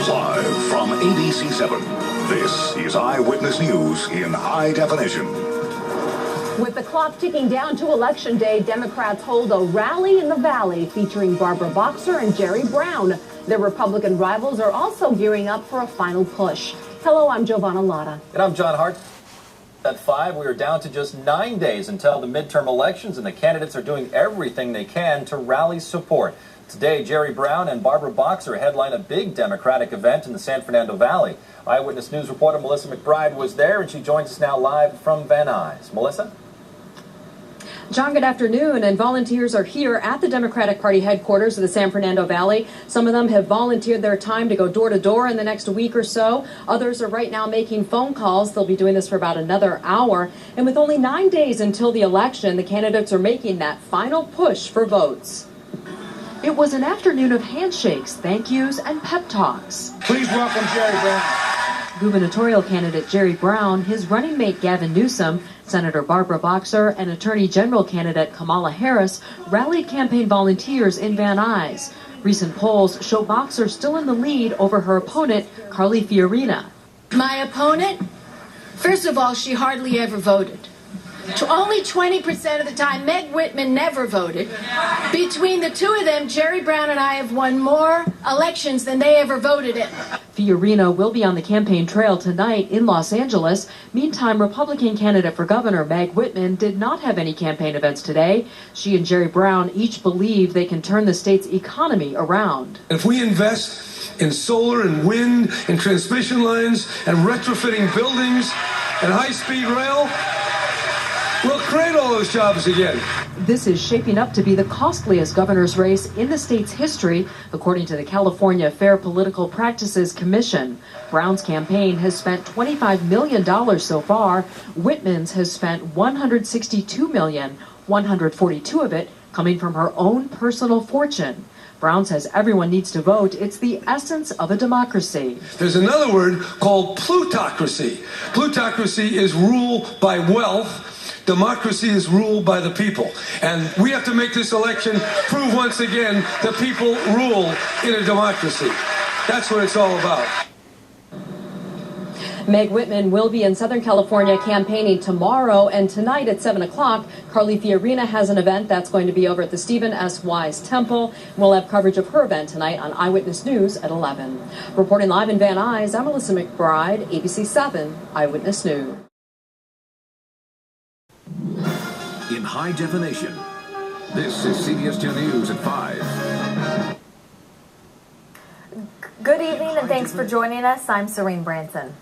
Live from ABC 7, this is Eyewitness News in high definition. With the clock ticking down to Election Day, Democrats hold a rally in the Valley featuring Barbara Boxer and Jerry Brown. Their Republican rivals are also gearing up for a final push. Hello, I'm Giovanna Lotta. And I'm John Hart. At 5, we are down to just 9 days until the midterm elections, and the candidates are doing everything they can to rally support. Today, Jerry Brown and Barbara Boxer headline a big Democratic event in the San Fernando Valley. Eyewitness News reporter Melissa McBride was there, and she joins us now live from Van Nuys. Melissa? John, good afternoon, and volunteers are here at the Democratic Party headquarters of the San Fernando Valley. Some of them have volunteered their time to go door to door in the next week or so. Others are right now making phone calls. They'll be doing this for about another hour. And with only 9 days until the election, the candidates are making that final push for votes. It was an afternoon of handshakes, thank yous, and pep talks. Please welcome Jerry Brown. Gubernatorial candidate Jerry Brown, his running mate Gavin Newsom, Senator Barbara Boxer, and Attorney General candidate Kamala Harris rallied campaign volunteers in Van Nuys. Recent polls show Boxer still in the lead over her opponent, Carly Fiorina. My opponent? First of all, she hardly ever voted. Only 20% of the time. Meg Whitman never voted. Between the two of them, Jerry Brown and I have won more elections than they ever voted in. Fiorina will be on the campaign trail tonight in Los Angeles. Meantime, Republican candidate for governor Meg Whitman did not have any campaign events today. She and Jerry Brown each believe they can turn the state's economy around. If we invest in solar and wind and transmission lines and retrofitting buildings and high-speed rail, we'll create all those jobs again. This is shaping up to be the costliest governor's race in the state's history, according to the California Fair Political Practices Commission. Brown's campaign has spent $25 million so far. Whitman's has spent $162 million, $142 of it coming from her own personal fortune. Brown says everyone needs to vote. It's the essence of a democracy. There's another word called plutocracy. Plutocracy is rule by wealth. Democracy is ruled by the people. And we have to make this election prove once again that people rule in a democracy. That's what it's all about. Meg Whitman will be in Southern California campaigning tomorrow, and tonight at 7 o'clock, Carly Fiorina has an event that's going to be over at the Stephen S. Wise Temple. We'll have coverage of her event tonight on Eyewitness News at 11. Reporting live in Van Nuys, I'm Melissa McBride, ABC 7 Eyewitness News. In high definition, this is CBS 2 News at 5. Good evening and thanks for joining us. I'm Serene Branson.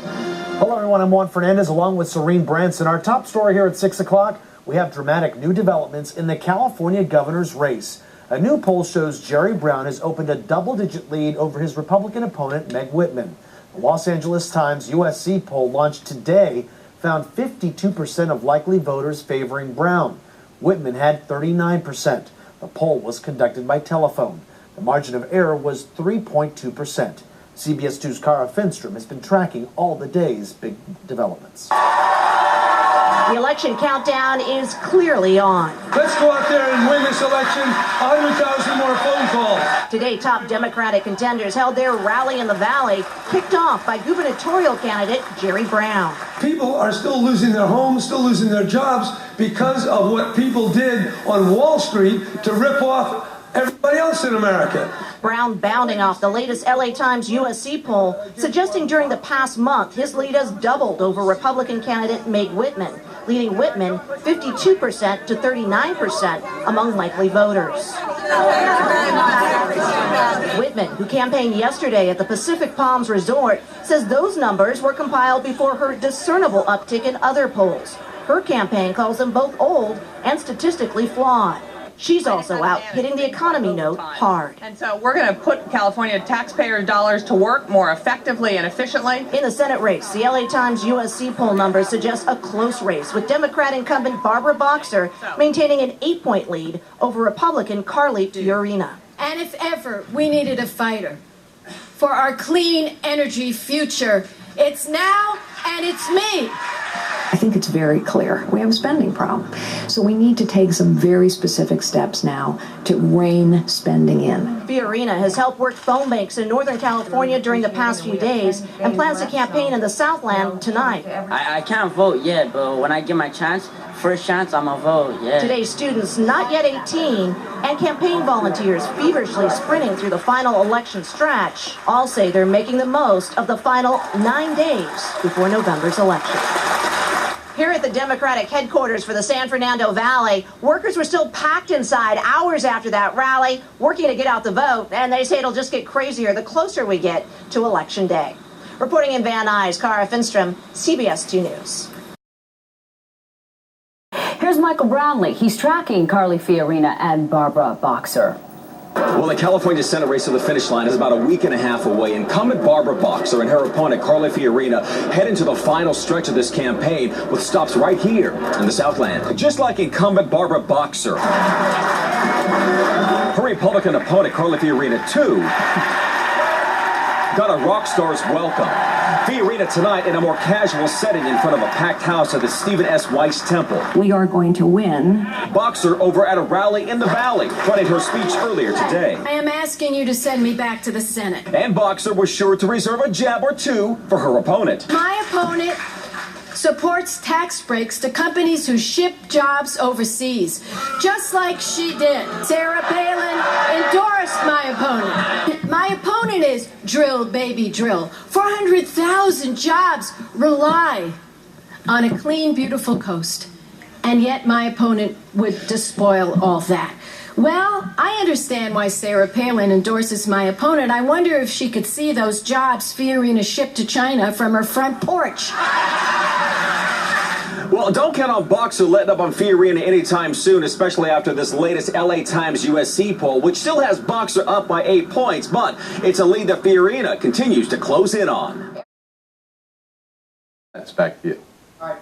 Hello everyone, I'm Juan Fernandez along with Serene Branson. Our top story here at 6 o'clock, we have dramatic new developments in the California governor's race. A new poll shows Jerry Brown has opened a double-digit lead over his Republican opponent, Meg Whitman. The Los Angeles Times USC poll launched today found 52% of likely voters favoring Brown. Whitman had 39%. The poll was conducted by telephone. The margin of error was 3.2%. CBS 2's Cara Finstrom has been tracking all the day's big developments. The election countdown is clearly on. Let's go out there and win this election. 100,000 more phone calls. Today, top Democratic contenders held their rally in the Valley, kicked off by gubernatorial candidate Jerry Brown. People are still losing their homes, still losing their jobs because of what people did on Wall Street to rip off everybody else in America. Brown bounding off the latest LA Times USC poll, suggesting during the past month his lead has doubled over Republican candidate Meg Whitman, leading Whitman 52% to 39% among likely voters. Whitman, who campaigned yesterday at the Pacific Palms Resort, says those numbers were compiled before her discernible uptick in other polls. Her campaign calls them both old and statistically flawed. She's also out hitting the economy note hard. And so we're going to put California taxpayer dollars to work more effectively and efficiently. In the Senate race, the LA Times USC poll numbers suggest a close race, with Democrat incumbent Barbara Boxer maintaining an 8-point lead over Republican Carly Fiorina. And if ever we needed a fighter for our clean energy future, it's now and it's me. I think it's very clear. We have a spending problem. So we need to take some very specific steps now to rein spending in. Fiorina has helped work phone banks in Northern California during the past few days and plans to campaign in the Southland tonight. I can't vote yet, but when I get my chance, first chance, I'm gonna vote, yeah. Today's students not yet 18 and campaign volunteers feverishly sprinting through the final election stretch all say they're making the most of the final 9 days before November's election. Here at the Democratic headquarters for the San Fernando Valley, workers were still packed inside hours after that rally, working to get out the vote, and they say it'll just get crazier the closer we get to Election Day. Reporting in Van Nuys, Cara Finstrom, CBS 2 News. Here's Michael Brownlee. He's tracking Carly Fiorina and Barbara Boxer. Well, the California Senate race to the finish line is about a week and a half away. Incumbent Barbara Boxer and her opponent Carly Fiorina head into the final stretch of this campaign with stops right here in the Southland. Just like incumbent Barbara Boxer, her Republican opponent Carly Fiorina, too, got a rock star's welcome. Fiorina tonight in a more casual setting in front of a packed house at the Stephen S. Weiss Temple. We are going to win. Boxer over at a rally in the Valley, running her speech earlier today. I am asking you to send me back to the Senate. And Boxer was sure to reserve a jab or two for her opponent. My opponent supports tax breaks to companies who ship jobs overseas, just like she did. Sarah Palin endorsed my opponent. My opponent is drill, baby, drill. 400,000 jobs rely on a clean, beautiful coast, and yet my opponent would despoil all that. Well, I understand why Sarah Palin endorses my opponent. I wonder if she could see those jobs Fiorina shipped to China from her front porch. Well, don't count on Boxer letting up on Fiorina anytime soon, especially after this latest LA Times USC poll, which still has Boxer up by 8 points, but it's a lead that Fiorina continues to close in on. That's back to you. All right.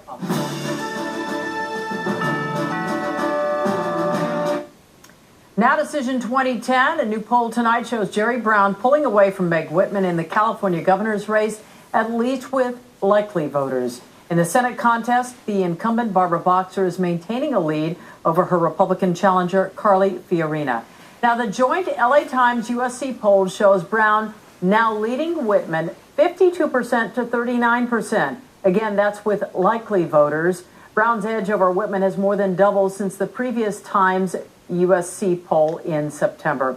Now Decision 2010, a new poll tonight shows Jerry Brown pulling away from Meg Whitman in the California governor's race, at least with likely voters. In the Senate contest, the incumbent Barbara Boxer is maintaining a lead over her Republican challenger, Carly Fiorina. Now, the joint LA Times USC poll shows Brown now leading Whitman 52% to 39%. Again, that's with likely voters. Brown's edge over Whitman has more than doubled since the previous Times USC poll in September.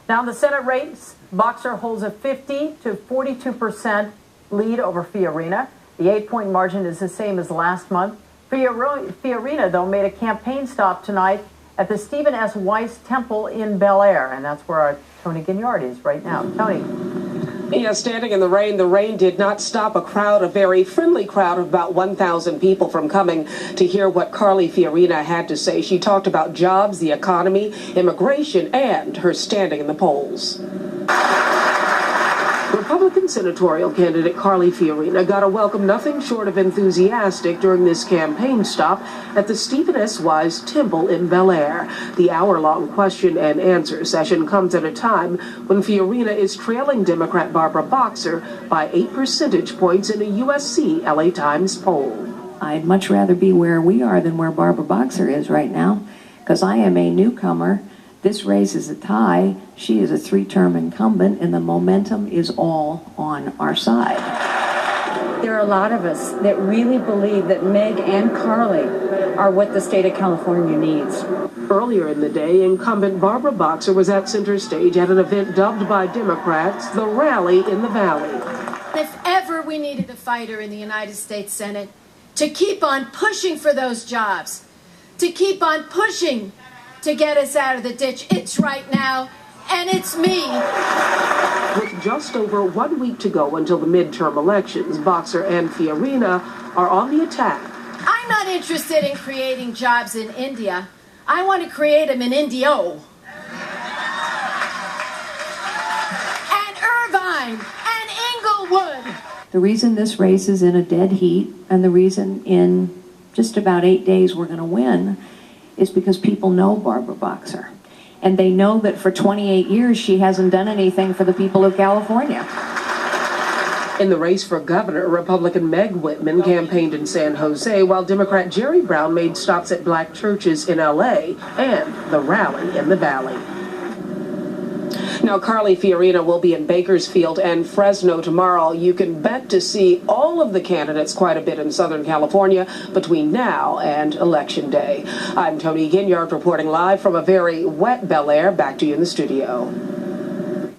Now, in the Senate race, Boxer holds a 50 to 42% lead over Fiorina. The 8-point margin is the same as last month. Fiorina, though, made a campaign stop tonight at the Stephen S. Weiss Temple in Bel Air, and that's where our Tony Gignard is right now. Tony. Yeah, standing in the rain did not stop a crowd, a very friendly crowd of about 1,000 people from coming to hear what Carly Fiorina had to say. She talked about jobs, the economy, immigration, and her standing in the polls. Republican senatorial candidate Carly Fiorina got a welcome nothing short of enthusiastic during this campaign stop at the Stephen S. Weiss Temple in Bel Air. The hour-long question and answer session comes at a time when Fiorina is trailing Democrat Barbara Boxer by 8 percentage points in a USC LA Times poll. I'd much rather be where we are than where Barbara Boxer is right now, because I am a newcomer. This race is a tie. She is a 3-term incumbent, and the momentum is all on our side. There are a lot of us that really believe that Meg and Carly are what the state of California needs. Earlier in the day, incumbent Barbara Boxer was at center stage at an event dubbed by Democrats the Rally in the Valley. If ever we needed a fighter in the United States Senate to keep on pushing for those jobs, to keep on pushing to get us out of the ditch, it's right now, and it's me. With just over 1 week to go until the midterm elections, Boxer and Fiorina are on the attack. I'm not interested in creating jobs in India. I want to create them in Indio. And Irvine and Inglewood. The reason this race is in a dead heat, and the reason in just about 8 days we're going to win, is because people know Barbara Boxer. And they know that for 28 years she hasn't done anything for the people of California. In the race for governor, Republican Meg Whitman campaigned in San Jose, while Democrat Jerry Brown made stops at black churches in L.A. and the rally in the Valley. Now, Carly Fiorina will be in Bakersfield and Fresno tomorrow. You can bet to see all of the candidates quite a bit in Southern California between now and Election Day. I'm Tony Ginyard reporting live from a very wet Bel Air. Back to you in the studio.